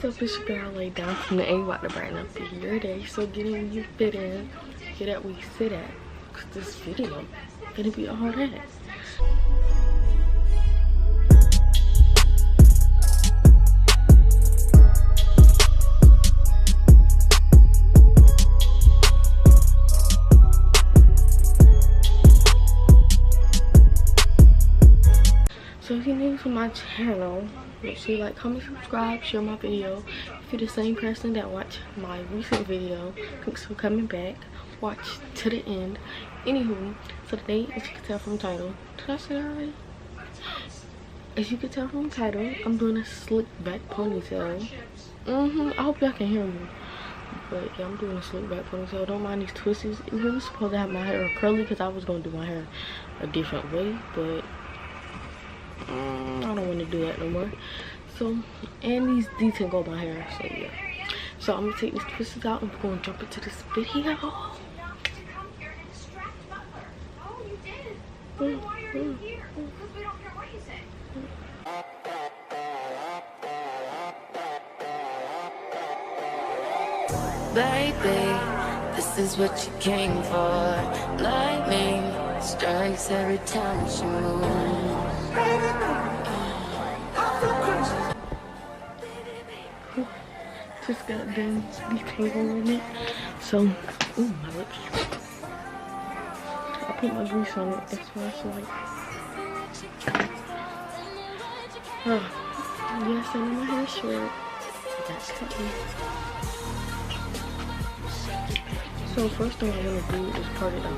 What's up, it's your girl laid down from the A about to brighten up your day. So get in where you fit in, get at where you sit at, cause this video gonna be all that. So if you're new to my channel, make sure you like, comment, subscribe, share my video. If you're the same person that watched my recent video, thanks for coming back. Watch to the end. Anywho, so today, as you can tell from the title, did I say that already? As you can tell from the title, I'm doing a slick back ponytail. I hope y'all can hear me. But yeah, I'm doing a slick back ponytail. Don't mind these twists. It really supposed to have my hair curly because I was gonna do my hair a different way, but I don't want to do that no more. So, and these detangle on my hair, so yeah. So I'm gonna take these twists out and we're gonna jump into this video. Baby, this is what you came for. Lightning strikes every time she moves. Just got done detangling it. So, ooh, my lips. I put my grease on it. That's why it's like. Yes, I know my hair short. That's cutting. So first thing I'm gonna do is part it out.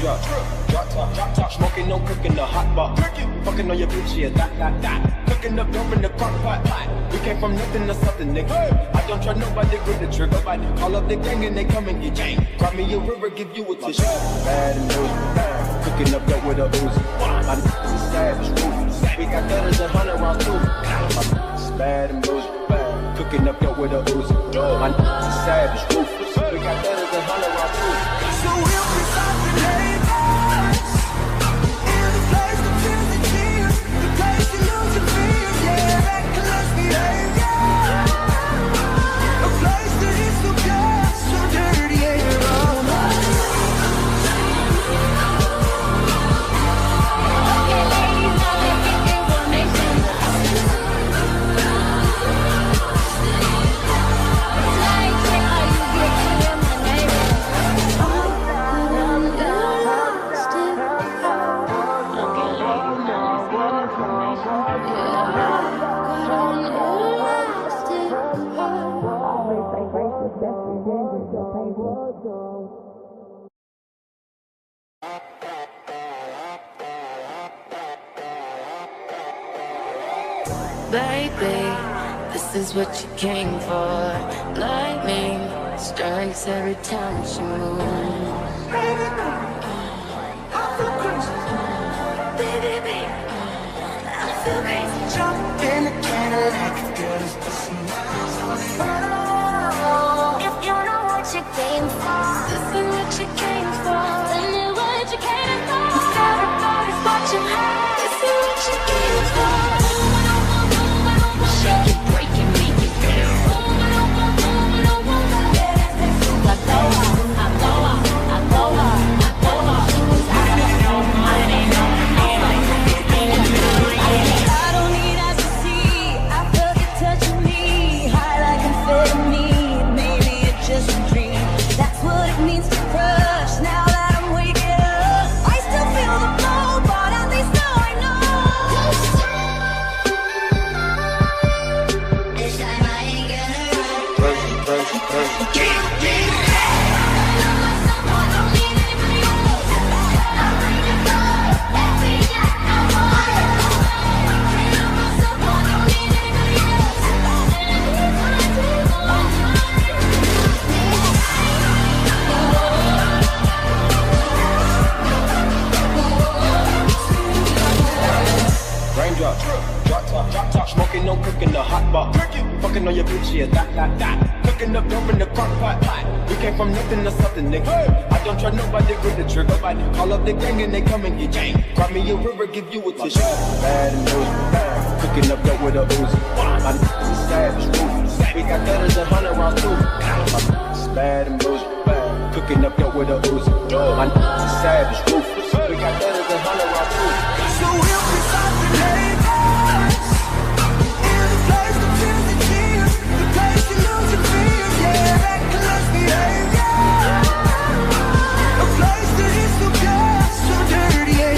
Drop top, smoking, no cooking, the hot pot. Fucking on your bitch, yeah, that. Cooking up dope in the crock pot. We came from nothing to something, nigga. I don't try nobody with the trigger. Call up the gang and they come and get gang. Grab me a river, give you a tissue. Bad and loose, cooking up dope with a Uzi. My niggas is savage, ruthless. We got gutters and 100 rounds too. My niggas is bad and loose, cooking up dope with a Uzi. My niggas is savage, ruthless. We got gutters and 100 rounds too. So we'll be stopping neighbors. Baby, this is what you came for. Lightning strikes every time she moves. Baby, I feel crazy. Jump in the Cadillac, girl, it's pussy. If you know what you came for, this is what you came for. Tell me what you came for. Everybody's watching her. This is what you came for. Shake it, break it, make it feel. I blow up. Fucking on your bitch, yeah, that. Cooking up dope in the crock pot. We came from nothing to something, nigga. I don't trust nobody with the trigger. Call up the gang and they come and get gang. Cry me a river, give you a tissue. Bad and loose. Cooking up dope with a Uzi. My niggas is savage, ruthless. We got gutters and 100 rounds too. My niggas is bad and loose. Cooking up dope with a Uzi. My niggas is savage, ruthless. We got gutters and 100 rounds too. So we'll be stopping haters. In the place that feels the tears. The place you lose your fears. Yeah, reckless behavior. A place that is so pure, so dirty, yeah.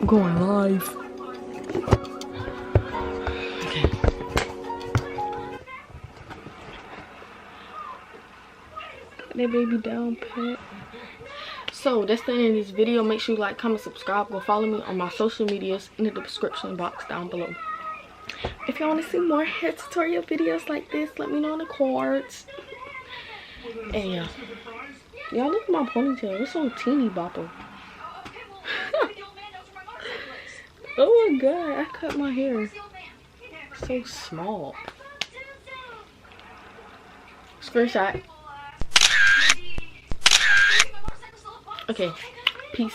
I'm going live. Okay. Got that baby down pat. So that's the end of this video. Make sure you like, comment, subscribe. Go follow me on my social medias in the description box down below. If y'all want to see more hair tutorial videos like this, let me know in the cards. And yeah, y'all look at my ponytail. It's so teeny bopper. Oh my god, I cut my hair so small. Screenshot. Okay, peace.